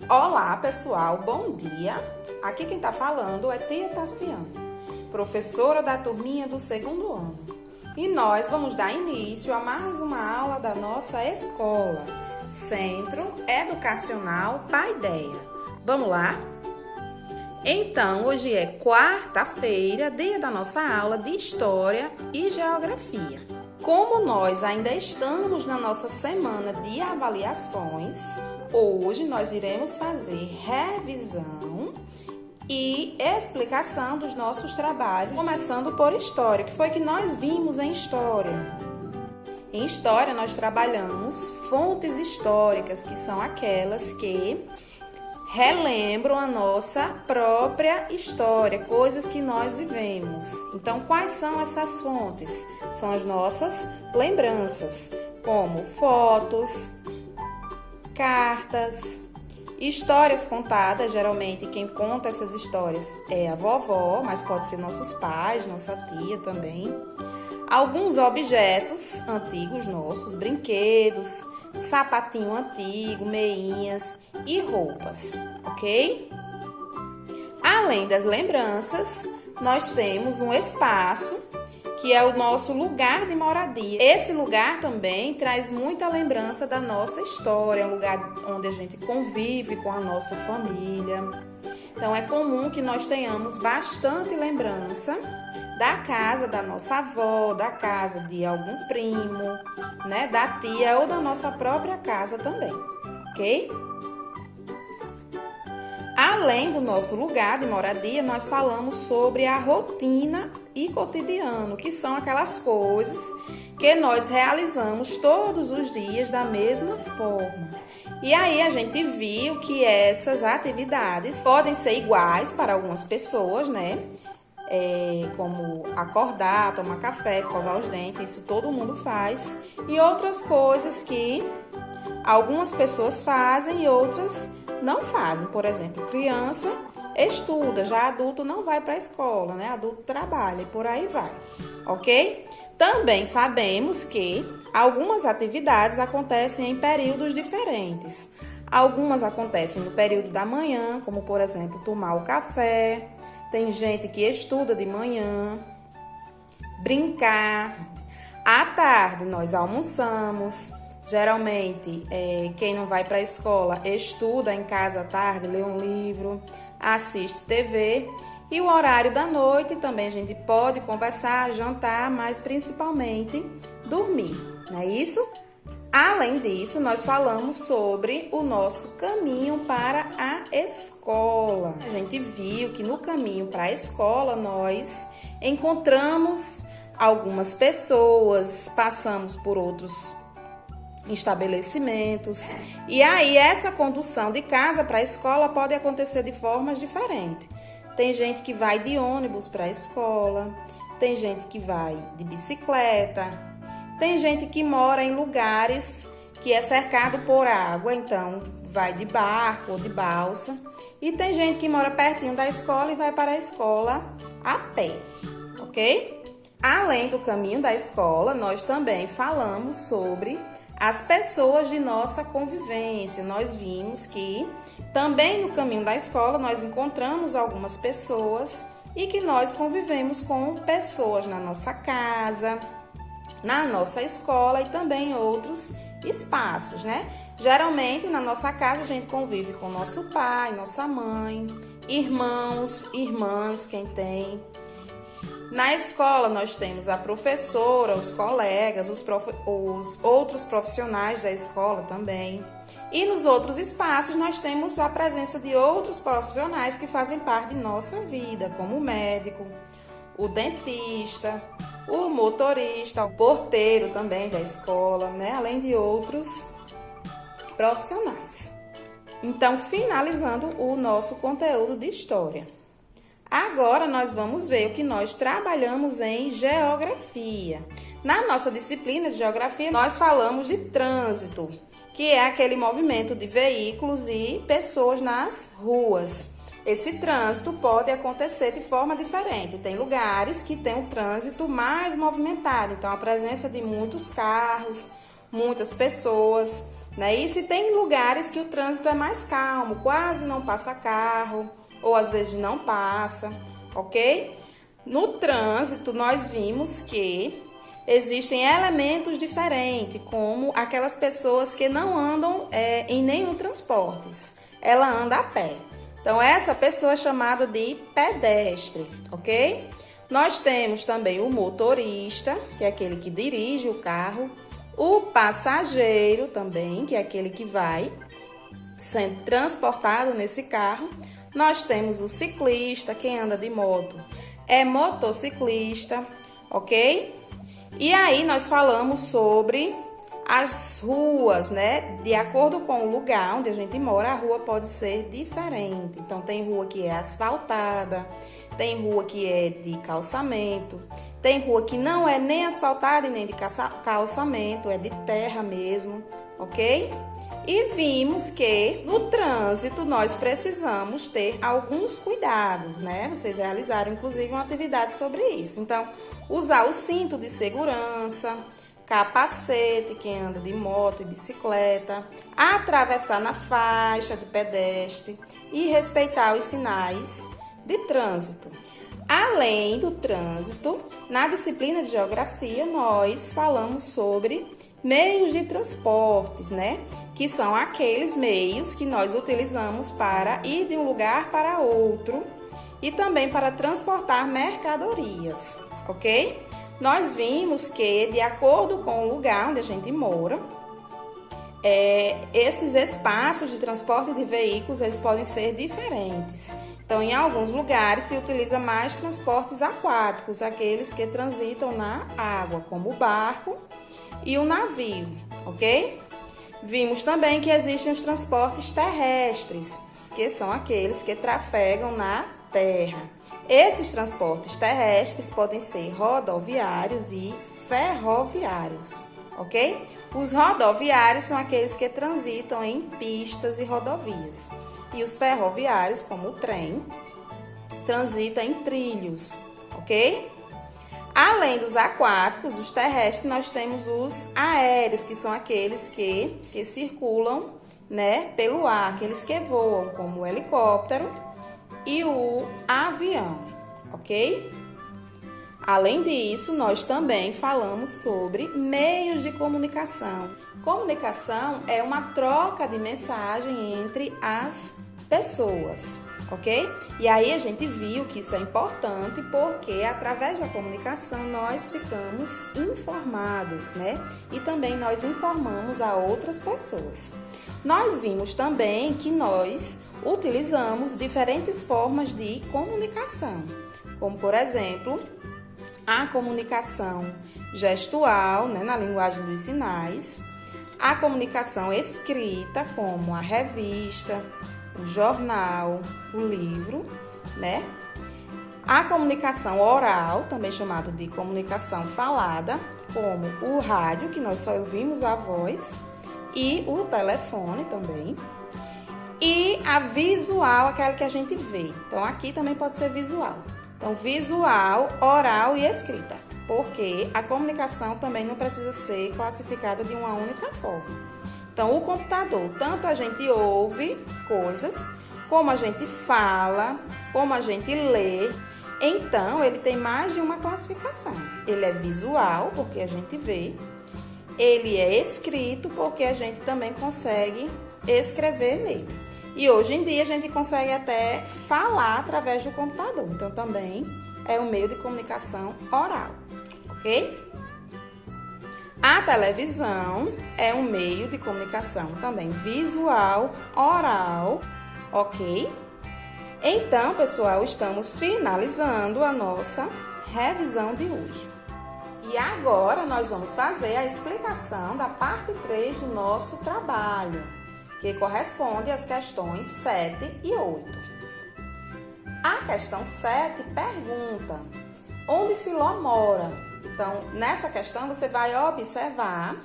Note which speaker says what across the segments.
Speaker 1: Olá, pessoal, bom dia. Aqui quem tá falando é Tia Tassiane, professora da turminha do segundo ano. E nós vamos dar início a mais uma aula da nossa escola, Centro Educacional Paideia. Vamos lá? Então, hoje é quarta-feira, dia da nossa aula de História e Geografia. Como nós ainda estamos na nossa semana de avaliações, hoje nós iremos fazer revisão e explicação dos nossos trabalhos, começando por História, que foi que nós vimos em História. Em História, nós trabalhamos fontes históricas, que são aquelas que relembram a nossa própria história, coisas que nós vivemos. Então, quais são essas fontes? São as nossas lembranças, como fotos, cartas, histórias contadas. Geralmente, quem conta essas histórias é a vovó, mas pode ser nossos pais, nossa tia também. Alguns objetos antigos nossos, brinquedos, sapatinho antigo, meinhas e roupas, ok? Além das lembranças, nós temos um espaço que é o nosso lugar de moradia. Esse lugar também traz muita lembrança da nossa história, é um lugar onde a gente convive com a nossa família. Então é comum que nós tenhamos bastante lembrança da casa da nossa avó, da casa de algum primo, né, da tia ou da nossa própria casa também, ok? Além do nosso lugar de moradia, nós falamos sobre a rotina e cotidiano, que são aquelas coisas que nós realizamos todos os dias da mesma forma. E aí a gente viu que essas atividades podem ser iguais para algumas pessoas, né? Como acordar, tomar café, escovar os dentes, isso todo mundo faz. E outras coisas que algumas pessoas fazem e outras não fazem. Por exemplo, criança estuda, já adulto não vai para a escola, né? Adulto trabalha e por aí vai, ok? Também sabemos que algumas atividades acontecem em períodos diferentes. Algumas acontecem no período da manhã, como por exemplo, tomar o café. Tem gente que estuda de manhã, brincar. À tarde nós almoçamos. Geralmente, quem não vai para a escola estuda em casa à tarde, lê um livro, assiste TV. E o horário da noite também a gente pode conversar, jantar, mas principalmente dormir, não é isso? Além disso, nós falamos sobre o nosso caminho para a escola. A gente viu que no caminho para a escola nós encontramos algumas pessoas, passamos por outros estabelecimentos. E aí essa condução de casa para a escola pode acontecer de formas diferentes. Tem gente que vai de ônibus para a escola, tem gente que vai de bicicleta. Tem gente que mora em lugares que é cercado por água, então vai de barco ou de balsa. E tem gente que mora pertinho da escola e vai para a escola a pé, ok? Além do caminho da escola, nós também falamos sobre as pessoas de nossa convivência. Nós vimos que também no caminho da escola nós encontramos algumas pessoas e que nós convivemos com pessoas na nossa casa, na nossa escola e também em outros espaços, né? Geralmente, na nossa casa, a gente convive com nosso pai, nossa mãe, irmãos, irmãs, quem tem. Na escola, nós temos a professora, os colegas, os outros profissionais da escola também. E nos outros espaços, nós temos a presença de outros profissionais que fazem parte de nossa vida, como o médico, o dentista, o motorista, o porteiro também da escola, né? Além de outros profissionais. Então, finalizando o nosso conteúdo de história. Agora, nós vamos ver o que nós trabalhamos em geografia. Na nossa disciplina de geografia, nós falamos de trânsito, que é aquele movimento de veículos e pessoas nas ruas. Esse trânsito pode acontecer de forma diferente. Tem lugares que tem o trânsito mais movimentado, então a presença de muitos carros, muitas pessoas. né? E se tem lugares que o trânsito é mais calmo, quase não passa carro, ou às vezes não passa, ok? No trânsito, nós vimos que existem elementos diferentes, como aquelas pessoas que não andam em nenhum transporte, ela anda a pé. Então, essa pessoa é chamada de pedestre, ok? Nós temos também o motorista, que é aquele que dirige o carro, o passageiro também, que é aquele que vai sendo transportado nesse carro. Nós temos o ciclista, quem anda de moto é motociclista, ok? E aí nós falamos sobre as ruas, né? De acordo com o lugar onde a gente mora, a rua pode ser diferente. Então, tem rua que é asfaltada, tem rua que é de calçamento, tem rua que não é nem asfaltada e nem de calçamento, é de terra mesmo, ok? E vimos que no trânsito nós precisamos ter alguns cuidados, né? Vocês realizaram, inclusive, uma atividade sobre isso. Então, usar o cinto de segurança, capacete, quem anda de moto e bicicleta, atravessar na faixa de pedestre e respeitar os sinais de trânsito. Além do trânsito, na disciplina de geografia, nós falamos sobre meios de transportes, né? Que são aqueles meios que nós utilizamos para ir de um lugar para outro e também para transportar mercadorias, ok? Nós vimos que, de acordo com o lugar onde a gente mora, esses espaços de transporte de veículos eles podem ser diferentes. Então, em alguns lugares se utiliza mais transportes aquáticos, aqueles que transitam na água, como o barco e o navio, ok? Vimos também que existem os transportes terrestres, que são aqueles que trafegam na terra. Esses transportes terrestres podem ser rodoviários e ferroviários, ok? Os rodoviários são aqueles que transitam em pistas e rodovias. E os ferroviários, como o trem, transitam em trilhos, ok? Além dos aquáticos, os terrestres, nós temos os aéreos, que são aqueles que circulam, né, pelo ar, aqueles que voam, como o helicóptero e o avião, ok? Além disso, nós também falamos sobre meios de comunicação. Comunicação é uma troca de mensagem entre as pessoas, ok? E aí a gente viu que isso é importante porque através da comunicação nós ficamos informados, né? E também nós informamos a outras pessoas. Nós vimos também que nós utilizamos diferentes formas de comunicação, como por exemplo, a comunicação gestual, né, na linguagem dos sinais, a comunicação escrita, como a revista, o jornal, o livro, né? A comunicação oral, também chamado de comunicação falada, como o rádio, que nós só ouvimos a voz, e o telefone também. E a visual, aquela que a gente vê. Então, aqui também pode ser visual. Então, visual, oral e escrita. Porque a comunicação também não precisa ser classificada de uma única forma. Então, o computador, tanto a gente ouve coisas, como a gente fala, como a gente lê. Então, ele tem mais de uma classificação. Ele é visual, porque a gente vê. Ele é escrito, porque a gente também consegue escrever nele. E hoje em dia a gente consegue até falar através do computador. Então, também é um meio de comunicação oral, ok? A televisão é um meio de comunicação também visual, oral, ok? Então, pessoal, estamos finalizando a nossa revisão de hoje. E agora nós vamos fazer a explicação da parte 3 do nosso trabalho, que corresponde às questões 7 e 8. A questão 7 pergunta: onde Filó mora? Então, nessa questão você vai observar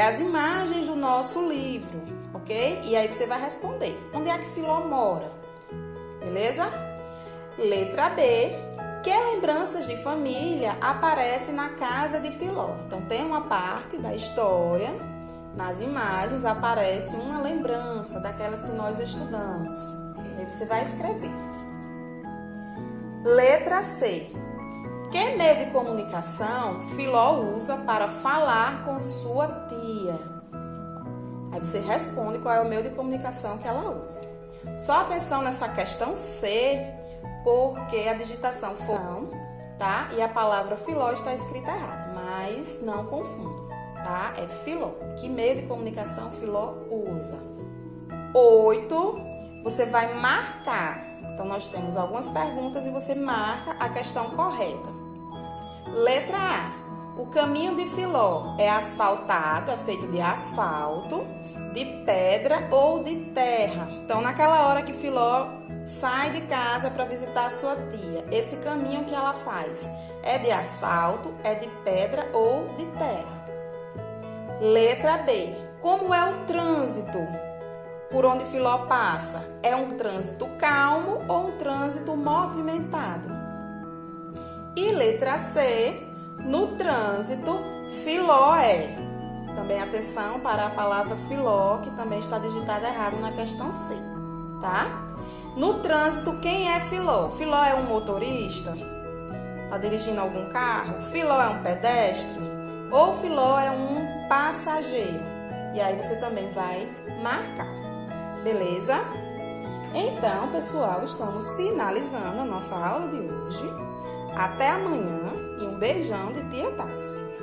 Speaker 1: as imagens do nosso livro, ok? E aí você vai responder: onde é que Filó mora? Beleza? Letra B: que lembranças de família aparecem na casa de Filó? Então, tem uma parte da história, Nas imagens aparece uma lembrança daquelas que nós estudamos. Aí você vai escrever. Letra C. Que meio de comunicação Filó usa para falar com sua tia? Aí você responde qual é o meio de comunicação que ela usa. Só atenção nessa questão C, porque a digitação foi, tá? E a palavra Filó está escrita errada, mas não confunda, tá? É Filó. Que meio de comunicação Filó usa? 8, você vai marcar. Então, nós temos algumas perguntas e você marca a questão correta. Letra A. O caminho de Filó é asfaltado, é feito de asfalto, de pedra ou de terra. Então, naquela hora que Filó sai de casa para visitar a sua tia, esse caminho que ela faz é de asfalto, é de pedra ou de terra. Letra B. Como é o trânsito por onde Filó passa? É um trânsito calmo ou um trânsito movimentado? E letra C. No trânsito, Filó é. Também atenção para a palavra Filó, que também está digitada errado na questão C, tá? No trânsito, quem é Filó? Filó é um motorista? Está dirigindo algum carro? Filó é um pedestre? Ou Filó é um passageiro? E aí você também vai marcar, beleza? Então, pessoal, estamos finalizando a nossa aula de hoje. Até amanhã e um beijão de Tia Tassi.